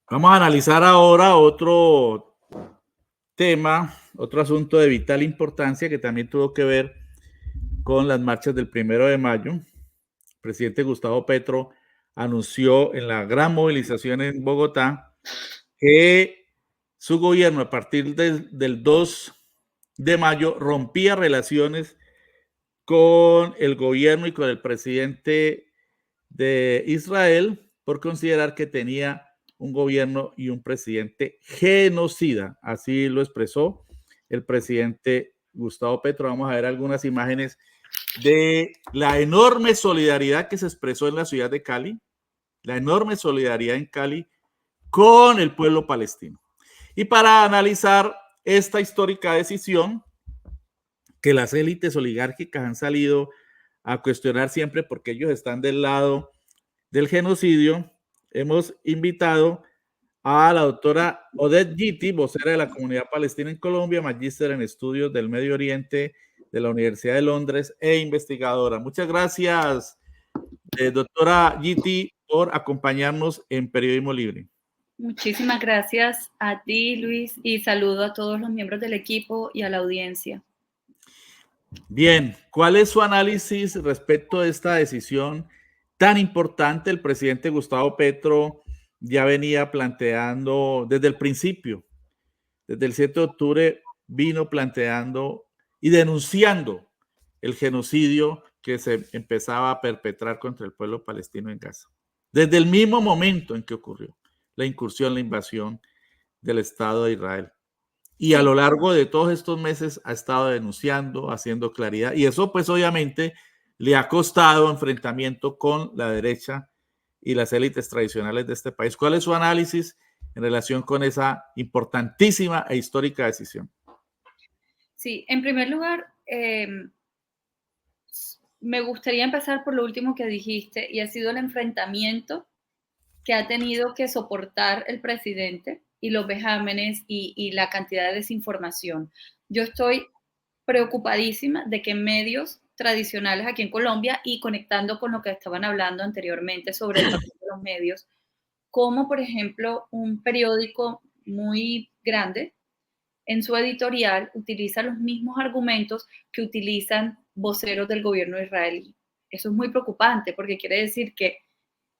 Vamos a analizar ahora otro tema, otro asunto de vital importancia que también tuvo que ver con las marchas del 1 de mayo. El presidente Gustavo Petro anunció en la gran movilización en Bogotá que su gobierno a partir del 2 de mayo rompía relaciones con el gobierno y con el presidente de Israel por considerar que tenía un gobierno y un presidente genocida. Así lo expresó el presidente Gustavo Petro. Vamos a ver algunas imágenes de la enorme solidaridad que se expresó en la ciudad de Cali, la enorme solidaridad en Cali con el pueblo palestino. Y para analizar esta histórica decisión que las élites oligárquicas han salido a cuestionar siempre porque ellos están del lado del genocidio, hemos invitado a la doctora Odette Gitti, vocera de la comunidad palestina en Colombia, magíster en estudios del Medio Oriente de la Universidad de Londres e investigadora. Muchas gracias, doctora Gitti, por acompañarnos en Periodismo Libre. Muchísimas gracias a ti, Luis, y saludo a todos los miembros del equipo y a la audiencia. Bien, ¿cuál es su análisis respecto a esta decisión tan importante? El presidente Gustavo Petro ya venía planteando desde el principio, desde el 7 de octubre, vino planteando y denunciando el genocidio que se empezaba a perpetrar contra el pueblo palestino en Gaza. Desde el mismo momento en que ocurrió la incursión, la invasión del Estado de Israel. Y a lo largo de todos estos meses ha estado denunciando, haciendo claridad, y eso pues obviamente le ha costado enfrentamiento con la derecha y las élites tradicionales de este país. ¿Cuál es su análisis en relación con esa importantísima e histórica decisión? Sí, en primer lugar, me gustaría empezar por lo último que dijiste, y ha sido el enfrentamiento que ha tenido que soportar el presidente y los vejámenes y la cantidad de desinformación. Yo estoy preocupadísima de que medios tradicionales aquí en Colombia, y conectando con lo que estaban hablando anteriormente sobre el papel de los medios, como por ejemplo un periódico muy grande en su editorial utiliza los mismos argumentos que utilizan voceros del gobierno israelí. Eso es muy preocupante porque quiere decir que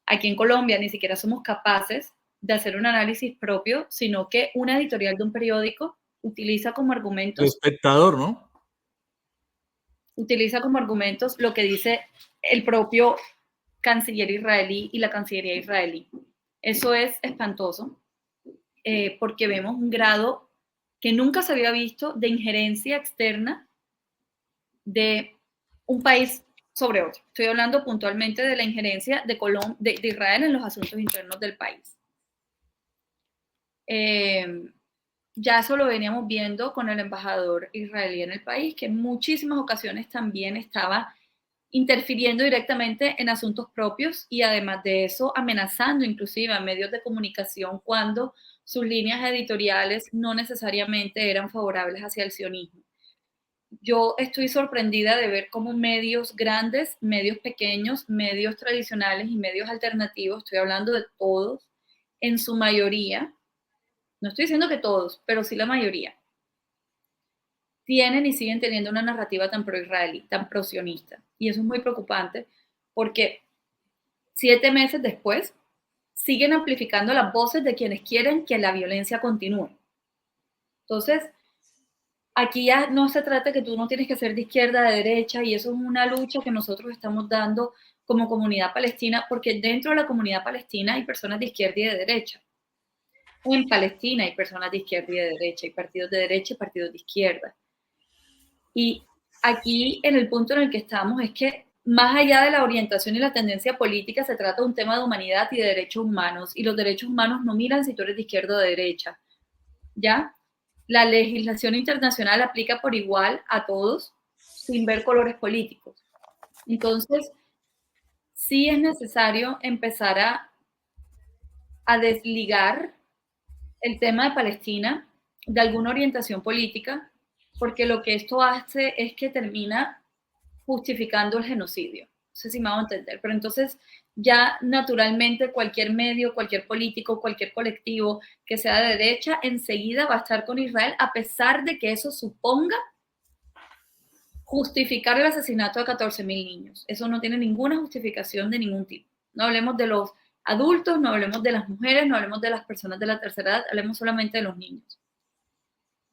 aquí en Colombia ni siquiera somos capaces de hacer un análisis propio, sino que una editorial de un periódico utiliza como El argumentos espectador, ¿no? Utiliza como argumentos lo que dice el propio canciller israelí y la cancillería israelí. Eso es espantoso porque vemos un grado que nunca se había visto de injerencia externa de un país sobre otro. Estoy hablando puntualmente de la injerencia de Israel en los asuntos internos del país. Ya eso lo veníamos viendo con el embajador israelí en el país, que en muchísimas ocasiones también estaba interfiriendo directamente en asuntos propios y además de eso amenazando inclusive a medios de comunicación cuando sus líneas editoriales no necesariamente eran favorables hacia el sionismo. Yo estoy sorprendida de ver cómo medios grandes, medios pequeños, medios tradicionales y medios alternativos, estoy hablando de todos, en su mayoría, no estoy diciendo que todos, pero sí la mayoría, tienen y siguen teniendo una narrativa tan pro-israelí, tan pro-sionista. Y eso es muy preocupante porque 7 meses después siguen amplificando las voces de quienes quieren que la violencia continúe. Entonces, aquí ya no se trata que tú no tienes que ser de izquierda, de derecha, y eso es una lucha que nosotros estamos dando como comunidad palestina, porque dentro de la comunidad palestina hay personas de izquierda y de derecha. En Palestina hay personas de izquierda y de derecha, hay partidos de derecha y partidos de izquierda. Y aquí en el punto en el que estamos es que más allá de la orientación y la tendencia política, se trata de un tema de humanidad y de derechos humanos, y los derechos humanos no miran si tú eres de izquierda o de derecha, ¿ya? La legislación internacional aplica por igual a todos, sin ver colores políticos. Entonces, sí es necesario empezar a desligar el tema de Palestina de alguna orientación política, porque lo que esto hace es que termina justificando el genocidio. sé si me hago entender, pero entonces ya naturalmente cualquier medio, cualquier político, cualquier colectivo que sea de derecha, enseguida va a estar con Israel, a pesar de que eso suponga justificar el asesinato de 14.000 niños. Eso no tiene ninguna justificación de ningún tipo. No hablemos de los adultos, no hablemos de las mujeres, no hablemos de las personas de la tercera edad, hablemos solamente de los niños.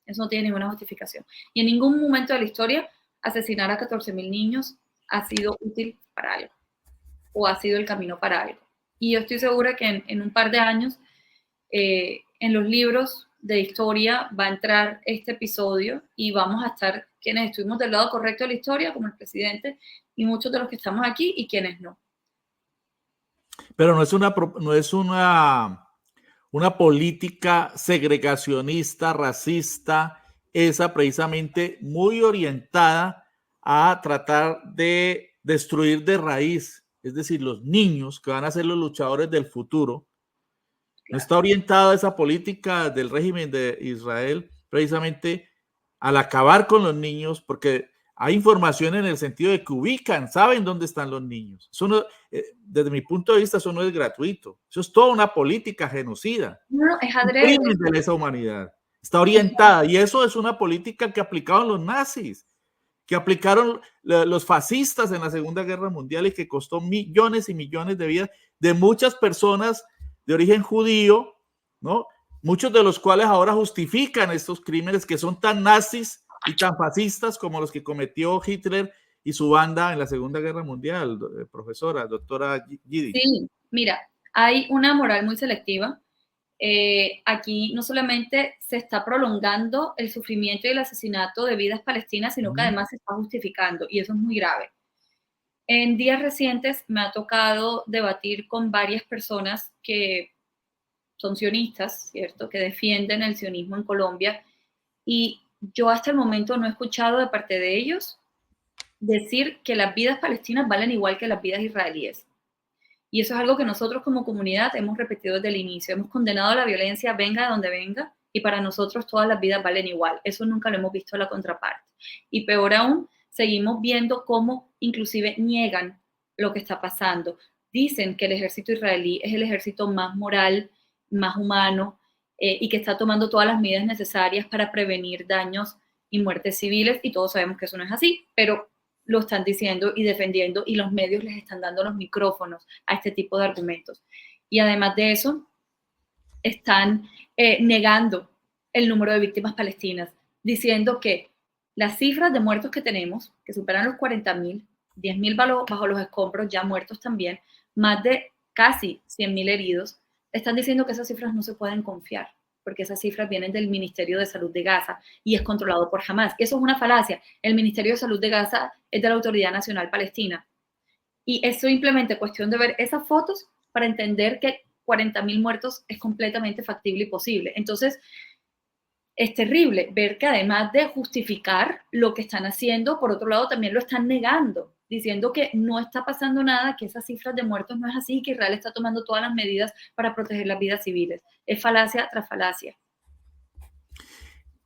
Eso no tiene ninguna justificación. Y en ningún momento de la historia asesinar a 14.000 niños ha sido útil para algo o ha sido el camino para algo. Y yo estoy segura que en un par de años en los libros de historia va a entrar este episodio y vamos a estar quienes estuvimos del lado correcto de la historia, como el presidente, y muchos de los que estamos aquí y quienes no. Pero no es una política segregacionista, racista, esa precisamente muy orientada a tratar de destruir de raíz, es decir, los niños que van a ser los luchadores del futuro. No está orientada esa política del régimen de Israel precisamente al acabar con los niños, porque hay información en el sentido de que ubican, saben dónde están los niños. Eso no, desde mi punto de vista, eso no es gratuito. Eso es toda una política genocida. No, es un crimen de lesa humanidad. Está orientada y eso es una política que aplicaron los nazis, que aplicaron los fascistas en la Segunda Guerra Mundial y que costó millones y millones de vidas de muchas personas de origen judío, ¿no? Muchos de los cuales ahora justifican estos crímenes que son tan nazis y tan fascistas como los que cometió Hitler y su banda en la Segunda Guerra Mundial, profesora, doctora Gidi. Sí, mira, hay una moral muy selectiva. Aquí no solamente se está prolongando el sufrimiento y el asesinato de vidas palestinas, sino que además se está justificando, y eso es muy grave. En días recientes me ha tocado debatir con varias personas que son sionistas, ¿cierto?, que defienden el sionismo en Colombia, y yo hasta el momento no he escuchado de parte de ellos decir que las vidas palestinas valen igual que las vidas israelíes. Y eso es algo que nosotros como comunidad hemos repetido desde el inicio. Hemos condenado la violencia, venga de donde venga, y para nosotros todas las vidas valen igual. Eso nunca lo hemos visto en la contraparte. Y peor aún, seguimos viendo cómo inclusive niegan lo que está pasando. Dicen que el ejército israelí es el ejército más moral, más humano, y que está tomando todas las medidas necesarias para prevenir daños y muertes civiles, y todos sabemos que eso no es así, pero lo están diciendo y defendiendo y los medios les están dando los micrófonos a este tipo de argumentos. Y además de eso, están negando el número de víctimas palestinas, diciendo que las cifras de muertos que tenemos, que superan los 40.000, 10.000 bajo los escombros, ya muertos también, más de casi 100.000 heridos, están diciendo que esas cifras no se pueden confiar, porque esas cifras vienen del Ministerio de Salud de Gaza y es controlado por Hamas. Eso es una falacia. El Ministerio de Salud de Gaza es de la Autoridad Nacional Palestina. Y es simplemente cuestión de ver esas fotos para entender que 40.000 muertos es completamente factible y posible. Entonces, es terrible ver que además de justificar lo que están haciendo, por otro lado también lo están negando, diciendo que no está pasando nada, que esas cifras de muertos no es así, que Israel está tomando todas las medidas para proteger las vidas civiles. Es falacia tras falacia.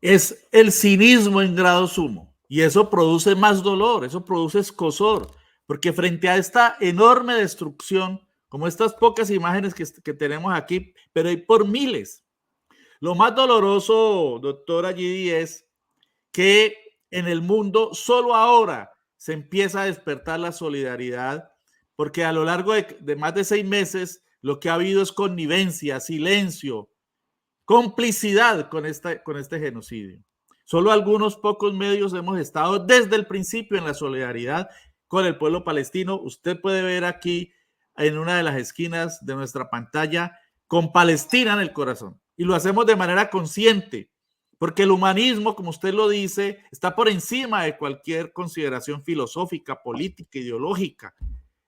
Es el cinismo en grado sumo y eso produce más dolor, eso produce escozor, porque frente a esta enorme destrucción, como estas pocas imágenes que tenemos aquí, pero hay por miles. Lo más doloroso, doctora Gidi, es que en el mundo solo ahora se empieza a despertar la solidaridad, porque a lo largo de más de 6 meses lo que ha habido es connivencia, silencio, complicidad con este genocidio. Solo algunos pocos medios hemos estado desde el principio en la solidaridad con el pueblo palestino. Usted puede ver aquí en una de las esquinas de nuestra pantalla con Palestina en el corazón. Y lo hacemos de manera consciente, porque el humanismo, como usted lo dice, está por encima de cualquier consideración filosófica, política, ideológica.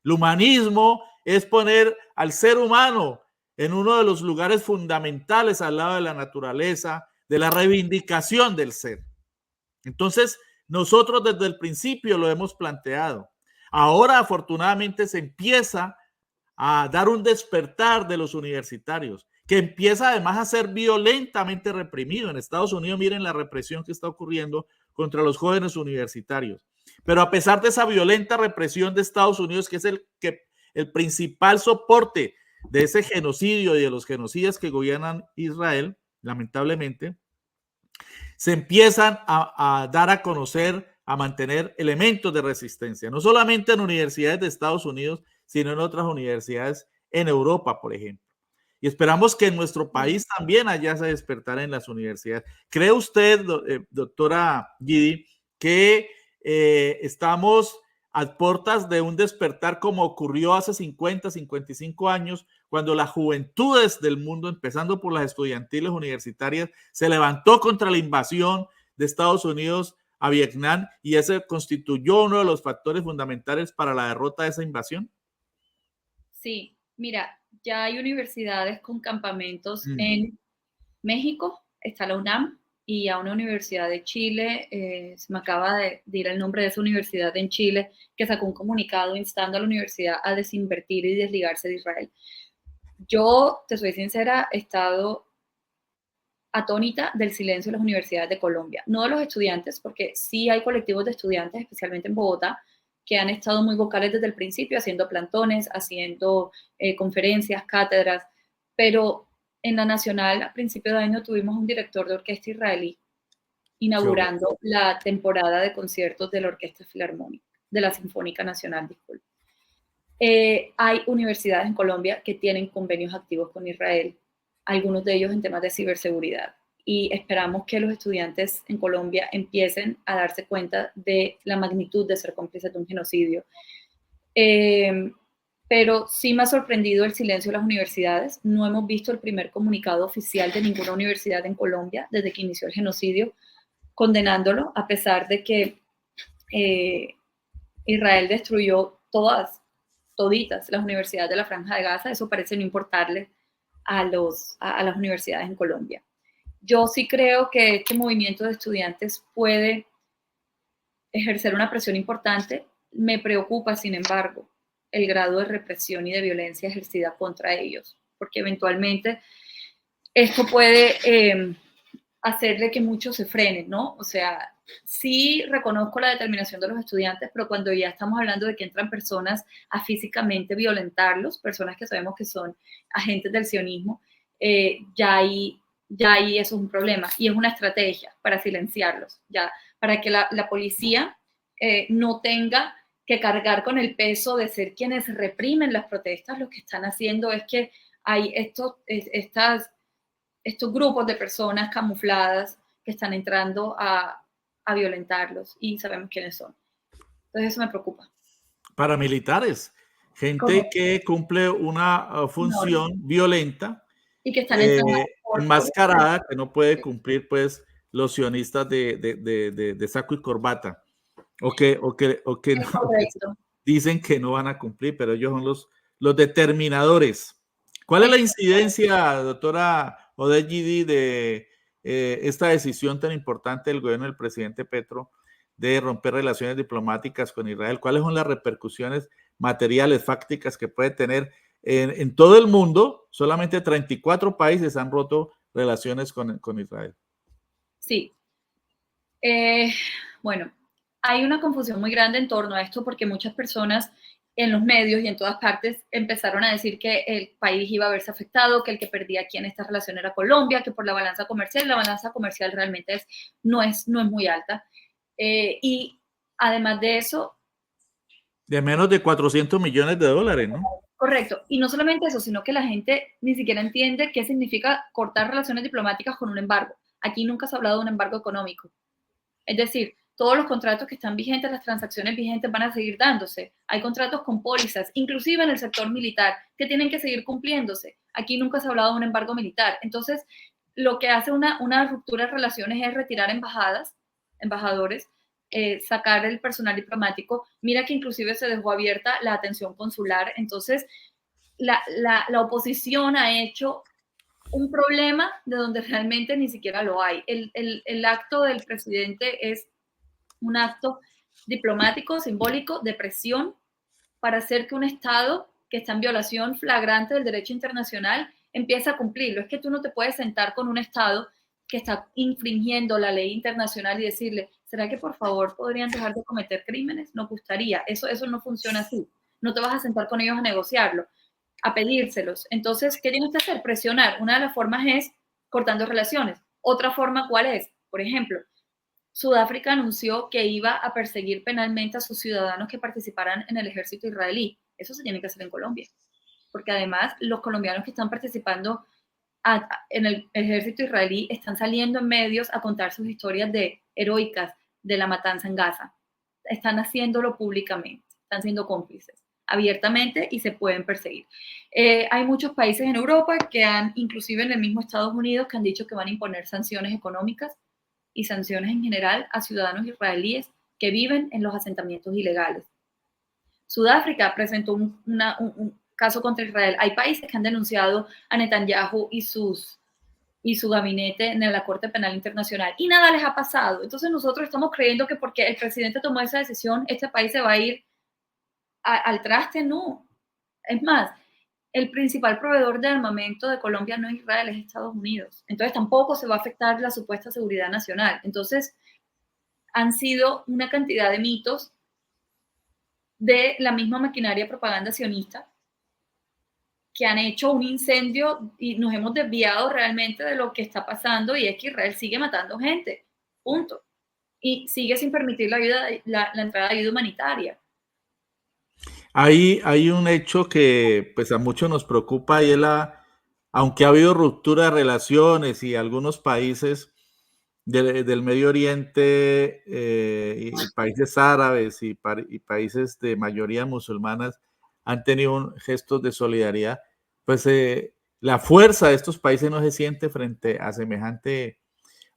El humanismo es poner al ser humano en uno de los lugares fundamentales al lado de la naturaleza, de la reivindicación del ser. Entonces, nosotros desde el principio lo hemos planteado. Ahora, afortunadamente, se empieza a dar un despertar de los universitarios, que empieza además a ser violentamente reprimido. En Estados Unidos, miren la represión que está ocurriendo contra los jóvenes universitarios. Pero a pesar de esa violenta represión de Estados Unidos, que es el principal soporte de ese genocidio y de los genocidas que gobiernan Israel, lamentablemente, se empiezan a dar a conocer, a mantener elementos de resistencia, no solamente en universidades de Estados Unidos, sino en otras universidades en Europa, por ejemplo. Y esperamos que en nuestro país también haya ese despertar en las universidades. ¿Cree usted, doctora Guidi, que estamos a puertas de un despertar como ocurrió hace 50, 55 años, cuando las juventudes del mundo, empezando por las estudiantiles universitarias, se levantó contra la invasión de Estados Unidos a Vietnam y ese constituyó uno de los factores fundamentales para la derrota de esa invasión? Sí, mira, ya hay universidades con campamentos en México, está la UNAM, y a una universidad de Chile, se me acaba de ir el nombre de esa universidad en Chile, que sacó un comunicado instando a la universidad a desinvertir y desligarse de Israel. Yo, te soy sincera, he estado atónita del silencio de las universidades de Colombia, no de los estudiantes, porque sí hay colectivos de estudiantes, especialmente en Bogotá, que han estado muy vocales desde el principio, haciendo plantones, haciendo conferencias, cátedras, pero en la Nacional, a principio de año, tuvimos un director de orquesta israelí inaugurando la temporada de conciertos de la Orquesta Filarmónica, de la Sinfónica Nacional, disculpe. Hay universidades en Colombia que tienen convenios activos con Israel, algunos de ellos en temas de ciberseguridad. Y esperamos que los estudiantes en Colombia empiecen a darse cuenta de la magnitud de ser cómplices de un genocidio. Pero sí me ha sorprendido el silencio de las universidades. No hemos visto el primer comunicado oficial de ninguna universidad en Colombia desde que inició el genocidio, condenándolo, a pesar de que Israel destruyó toditas las universidades de la Franja de Gaza. Eso parece no importarle a las universidades en Colombia. Yo sí creo que este movimiento de estudiantes puede ejercer una presión importante. Me preocupa, sin embargo, el grado de represión y de violencia ejercida contra ellos, porque eventualmente esto puede hacerle que muchos se frenen, ¿no? O sea, sí reconozco la determinación de los estudiantes, pero cuando ya estamos hablando de que entran personas a físicamente violentarlos, personas que sabemos que son agentes del sionismo, ya ahí eso es un problema y es una estrategia para silenciarlos, ya, para que la policía no tenga que cargar con el peso de ser quienes reprimen las protestas. Lo que están haciendo es que hay estos grupos de personas camufladas que están entrando a violentarlos y sabemos quiénes son. Entonces eso me preocupa. Paramilitares, gente Correcto. que cumple una función violenta Y que están entrando enmascarada, que no puede cumplir pues los sionistas de saco y corbata, o que dicen que no van a cumplir, pero ellos son los determinadores. ¿Cuál es la incidencia, doctora Oded, de esta decisión tan importante del gobierno del presidente Petro de romper relaciones diplomáticas con Israel? ¿Cuáles son las repercusiones materiales, fácticas que puede tener en todo el mundo? Solamente 34 países han roto relaciones con Israel. Sí. Bueno, hay una confusión muy grande en torno a esto porque muchas personas en los medios y en todas partes empezaron a decir que el país iba a verse afectado, que el que perdía aquí en esta relación era Colombia, que por la balanza comercial realmente no es muy alta. Y además de eso... De menos de 400 millones de dólares, ¿no? Correcto. Y no solamente eso, sino que la gente ni siquiera entiende qué significa cortar relaciones diplomáticas con un embargo. Aquí nunca se ha hablado de un embargo económico. Es decir, todos los contratos que están vigentes, las transacciones vigentes van a seguir dándose. Hay contratos con pólizas, inclusive en el sector militar, que tienen que seguir cumpliéndose. Aquí nunca se ha hablado de un embargo militar. Entonces, lo que hace una ruptura de relaciones es retirar embajadores, sacar el personal diplomático. Mira que inclusive se dejó abierta la atención consular. Entonces, la oposición ha hecho un problema de donde realmente ni siquiera lo hay. El acto del presidente es un acto diplomático, simbólico, de presión para hacer que un Estado que está en violación flagrante del derecho internacional empiece a cumplirlo. Es que tú no te puedes sentar con un Estado que está infringiendo la ley internacional y decirle, ¿Será que por favor podrían dejar de cometer crímenes? Nos gustaría. Eso no funciona así. No te vas a sentar con ellos a negociarlo, a pedírselos. Entonces, ¿qué tienes que hacer? Presionar. Una de las formas es cortando relaciones. Otra forma, ¿cuál es? Por ejemplo, Sudáfrica anunció que iba a perseguir penalmente a sus ciudadanos que participaran en el ejército israelí. Eso se tiene que hacer en Colombia, porque además los colombianos que están participando en el ejército israelí están saliendo en medios a contar sus historias de heroicas de la matanza en Gaza. Están haciéndolo públicamente, están siendo cómplices abiertamente y se pueden perseguir. Hay muchos países en Europa que han, inclusive en el mismo Estados Unidos, que han dicho que van a imponer sanciones económicas y sanciones en general a ciudadanos israelíes que viven en los asentamientos ilegales. Sudáfrica presentó un caso contra Israel. Hay países que han denunciado a Netanyahu y su gabinete en la Corte Penal Internacional y nada les ha pasado. Entonces nosotros estamos creyendo que porque el presidente tomó esa decisión, este país se va a ir al traste. No. Es más, el principal proveedor de armamento de Colombia no es Israel, es Estados Unidos. Entonces tampoco se va a afectar la supuesta seguridad nacional. Entonces han sido una cantidad de mitos de la misma maquinaria de propaganda sionista que han hecho un incendio y nos hemos desviado realmente de lo que está pasando, y es que Israel sigue matando gente, punto. Y sigue sin permitir la entrada de ayuda humanitaria. Hay un hecho que pues a muchos nos preocupa, y es aunque ha habido ruptura de relaciones y algunos países del Medio Oriente y países árabes y países de mayoría musulmanas han tenido gestos de solidaridad, pues la fuerza de estos países no se siente frente a semejante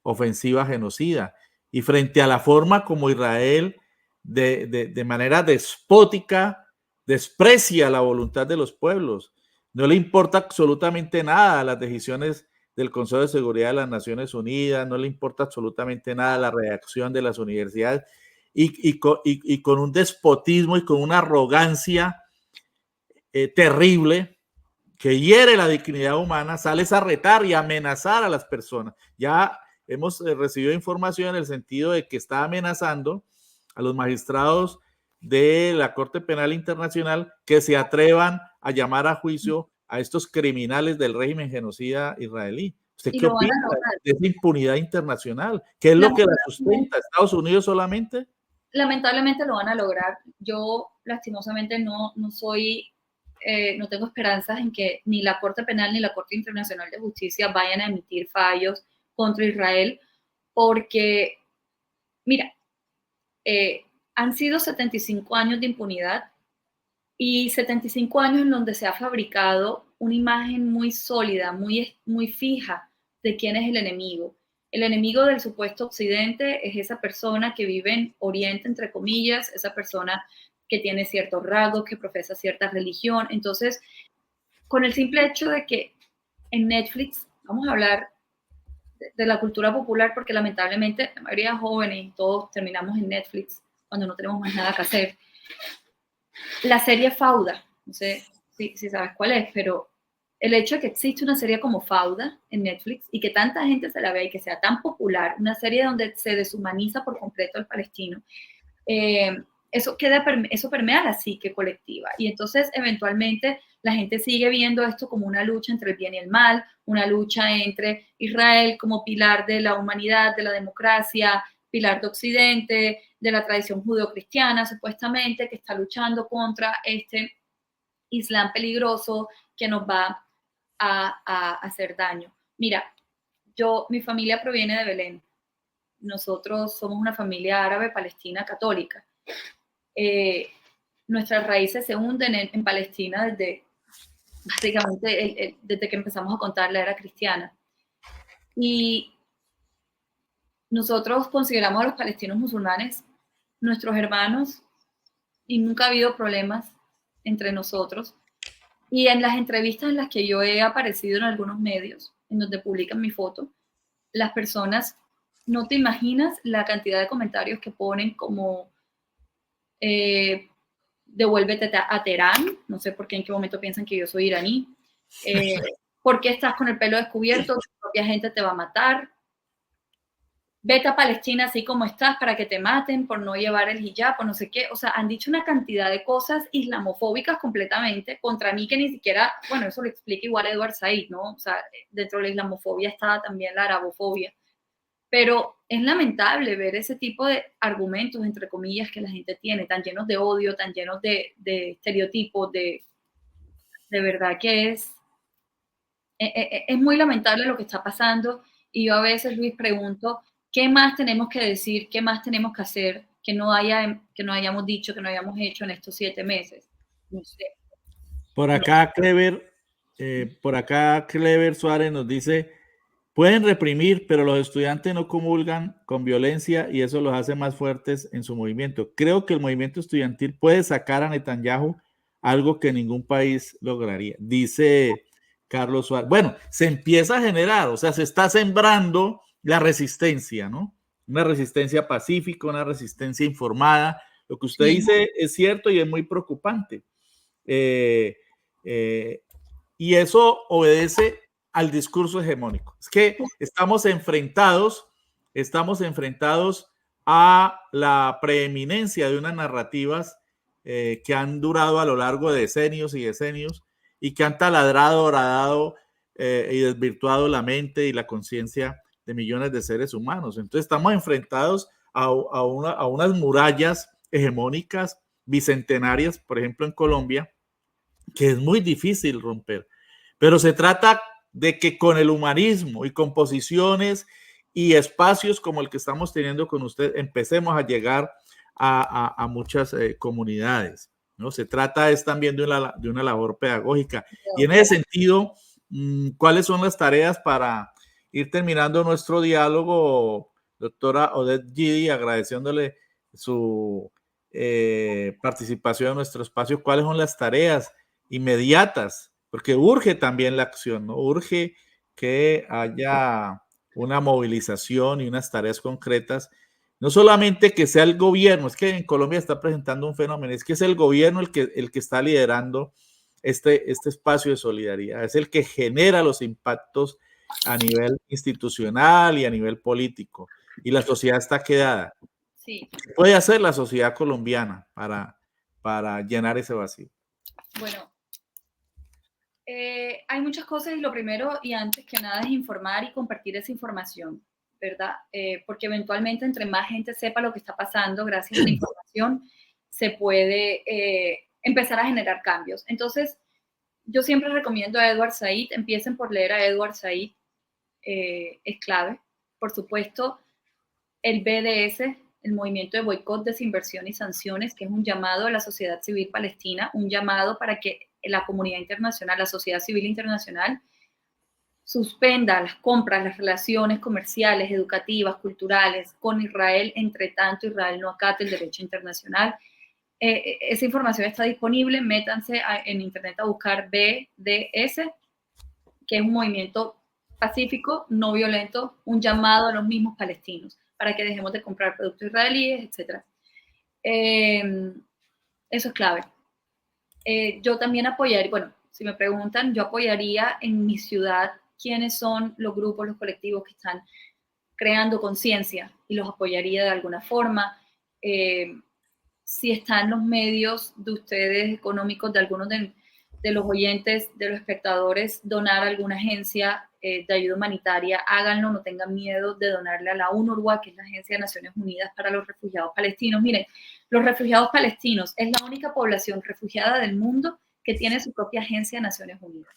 ofensiva genocida y frente a la forma como Israel de manera despótica desprecia la voluntad de los pueblos. No le importa absolutamente nada las decisiones del Consejo de Seguridad de las Naciones Unidas, no le importa absolutamente nada la reacción de las universidades, y con un despotismo y con una arrogancia terrible que hiere la dignidad humana, sales a retar y amenazar a las personas. Ya hemos recibido información en el sentido de que está amenazando a los magistrados de la Corte Penal Internacional que se atrevan a llamar a juicio a estos criminales del régimen genocida israelí. ¿Usted qué opina de esa impunidad internacional? ¿Qué es lo que la sustenta? ¿Estados Unidos solamente? Lamentablemente lo van a lograr. Yo lastimosamente no tengo esperanzas en que ni la Corte Penal ni la Corte Internacional de Justicia vayan a emitir fallos contra Israel, porque, mira, han sido 75 años de impunidad y 75 años en donde se ha fabricado una imagen muy sólida, muy fija de quién es el enemigo. El enemigo del supuesto Occidente es esa persona que vive en Oriente, entre comillas, esa persona que tiene ciertos rasgos, que profesa cierta religión. Entonces, con el simple hecho de que en Netflix, vamos a hablar de la cultura popular, porque lamentablemente la mayoría de jóvenes, todos terminamos en Netflix cuando no tenemos más nada que hacer. La serie Fauda, no sé si sabes cuál es, pero el hecho de que existe una serie como Fauda en Netflix y que tanta gente se la vea y que sea tan popular, una serie donde se deshumaniza por completo al palestino, eso permea la psique colectiva, y entonces eventualmente la gente sigue viendo esto como una lucha entre el bien y el mal, una lucha entre Israel como pilar de la humanidad, de la democracia, pilar de Occidente, de la tradición judeocristiana supuestamente, que está luchando contra este Islam peligroso que nos va a hacer daño. Mira, mi familia proviene de Belén. Nosotros somos una familia árabe palestina católica. Nuestras raíces se hunden en Palestina desde básicamente desde que empezamos a contar la era cristiana. Y nosotros consideramos a los palestinos musulmanes nuestros hermanos y nunca ha habido problemas entre nosotros. Y en las entrevistas en las que yo he aparecido en algunos medios, en donde publican mi foto, las personas, no te imaginas la cantidad de comentarios que ponen como devuélvete a Teherán, no sé por qué, en qué momento piensan que yo soy iraní, ¿por qué estás con el pelo descubierto? Tu propia gente te va a matar. vete a Palestina así como estás para que te maten por no llevar el hijab, por no sé qué. O sea, han dicho una cantidad de cosas islamofóbicas completamente contra mí que ni siquiera, bueno, eso lo explica igual Edward Said, ¿no? O sea, dentro de la islamofobia estaba también la arabofobia. Pero es lamentable ver ese tipo de argumentos, entre comillas, que la gente tiene, tan llenos de odio, tan llenos de estereotipos, de verdad que es muy lamentable lo que está pasando. Y yo a veces, Luis, pregunto, ¿qué más tenemos que decir? ¿Qué más tenemos que hacer que no hayamos dicho, que no hayamos hecho en estos 7 meses? No sé. Por acá, Clever Suárez nos dice, pueden reprimir, pero los estudiantes no comulgan con violencia y eso los hace más fuertes en su movimiento. Creo que el movimiento estudiantil puede sacar a Netanyahu algo que ningún país lograría, dice Carlos Suárez. Bueno, se empieza a generar, o sea, se está sembrando la resistencia, ¿no? Una resistencia pacífica, una resistencia informada. Lo que usted dice es cierto y es muy preocupante. Y eso obedece al discurso hegemónico. Es que estamos enfrentados a la preeminencia de unas narrativas que han durado a lo largo de decenios y decenios y que han taladrado, horadado y desvirtuado la mente y la conciencia de millones de seres humanos. Entonces estamos enfrentados a unas murallas hegemónicas bicentenarias, por ejemplo en Colombia, que es muy difícil romper. Pero se trata de que con el humanismo y con posiciones y espacios como el que estamos teniendo con usted, empecemos a llegar a muchas comunidades, ¿no? Se trata es también de una labor pedagógica. Y en ese sentido, ¿cuáles son las tareas para ir terminando nuestro diálogo, doctora Odette Gidi, agradeciéndole su participación en nuestro espacio? ¿Cuáles son las tareas inmediatas? Porque urge también la acción, ¿no? Urge que haya una movilización y unas tareas concretas. No solamente que sea el gobierno, es que en Colombia está presentando un fenómeno, es que es el gobierno el que está liderando este espacio de solidaridad, es el que genera los impactos a nivel institucional y a nivel político. Y la sociedad está quedada. Sí. ¿Qué puede hacer la sociedad colombiana para llenar ese vacío? Bueno, hay muchas cosas y lo primero y antes que nada es informar y compartir esa información, ¿verdad? Porque eventualmente entre más gente sepa lo que está pasando, gracias a la información, se puede empezar a generar cambios. Entonces, yo siempre recomiendo a Edward Said, empiecen por leer a Edward Said, es clave. Por supuesto, el BDS, el Movimiento de Boicot, Desinversión y Sanciones, que es un llamado a la sociedad civil palestina, un llamado para que la comunidad internacional, la sociedad civil internacional, suspenda las compras, las relaciones comerciales, educativas, culturales con Israel, entre tanto Israel no acate el derecho internacional. Esa información está disponible, métanse en internet a buscar BDS, que es un movimiento pacífico, no violento, un llamado a los mismos palestinos para que dejemos de comprar productos israelíes, etc. Eso es clave. Yo también apoyaría, bueno, si me preguntan, yo apoyaría en mi ciudad quiénes son los grupos, los colectivos que están creando conciencia y los apoyaría de alguna forma. Si están los medios de ustedes económicos, de algunos de los oyentes, de los espectadores, donar a alguna agencia de ayuda humanitaria, háganlo, no tengan miedo de donarle a la UNRWA, que es la Agencia de Naciones Unidas para los Refugiados Palestinos. Miren, los refugiados palestinos es la única población refugiada del mundo que tiene su propia Agencia de Naciones Unidas,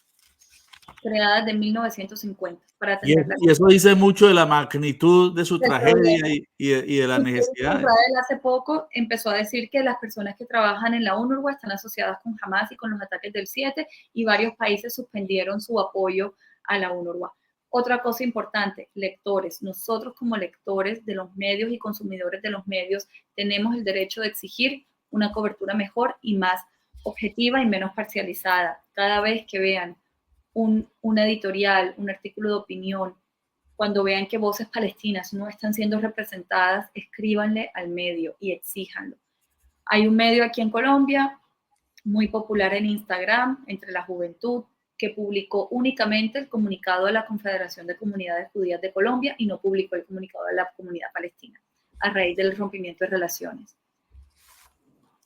creada desde 1950 para atender y eso dice mucho de la magnitud de su tragedia y de las necesidades. Israel hace poco empezó a decir que las personas que trabajan en la UNRWA están asociadas con Hamas y con los ataques del 7 y varios países suspendieron su apoyo a la UNRWA. Otra cosa importante, lectores. Nosotros como lectores de los medios y consumidores de los medios tenemos el derecho de exigir una cobertura mejor y más objetiva y menos parcializada. Cada vez que vean un editorial, un artículo de opinión, cuando vean que voces palestinas no están siendo representadas, escríbanle al medio y exíjanlo. Hay un medio aquí en Colombia muy popular en Instagram entre la juventud que publicó únicamente el comunicado de la Confederación de Comunidades Judías de Colombia y no publicó el comunicado de la comunidad palestina a raíz del rompimiento de relaciones.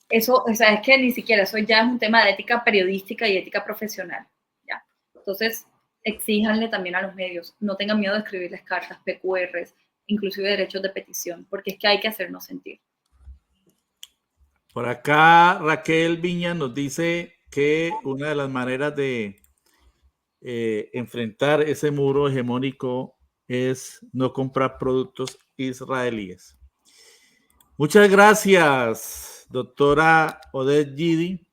Eso, o sea, es que ni siquiera eso ya es un tema de ética periodística y ética profesional, ¿ya? Entonces, exíjanle también a los medios, no tengan miedo de escribirles cartas, PQRs, inclusive derechos de petición, porque es que hay que hacernos sentir. Por acá Raquel Viña nos dice que una de las maneras de enfrentar ese muro hegemónico es no comprar productos israelíes. Muchas gracias, doctora Odette Gidi,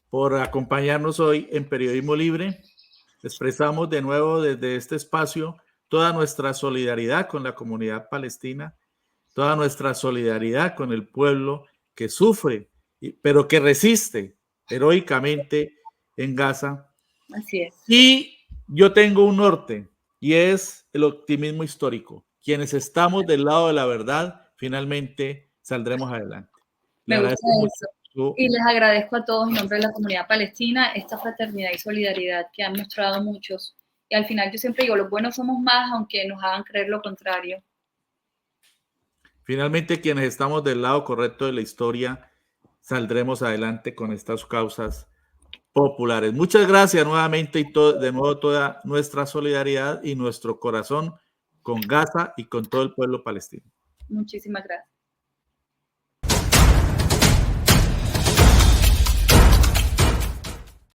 por acompañarnos hoy en Periodismo Libre. Expresamos de nuevo desde este espacio toda nuestra solidaridad con la comunidad palestina, toda nuestra solidaridad con el pueblo que sufre, pero que resiste heroicamente en Gaza. Así es. Y yo tengo un norte, y es el optimismo histórico. Quienes estamos del lado de la verdad, finalmente saldremos adelante. Me gusta eso. Y les agradezco a todos en nombre de la comunidad palestina esta fraternidad y solidaridad que han mostrado muchos. Y al final yo siempre digo, los buenos somos más, aunque nos hagan creer lo contrario. Finalmente, quienes estamos del lado correcto de la historia, saldremos adelante con estas causas populares. Muchas gracias nuevamente y de nuevo toda nuestra solidaridad y nuestro corazón con Gaza y con todo el pueblo palestino. Muchísimas gracias.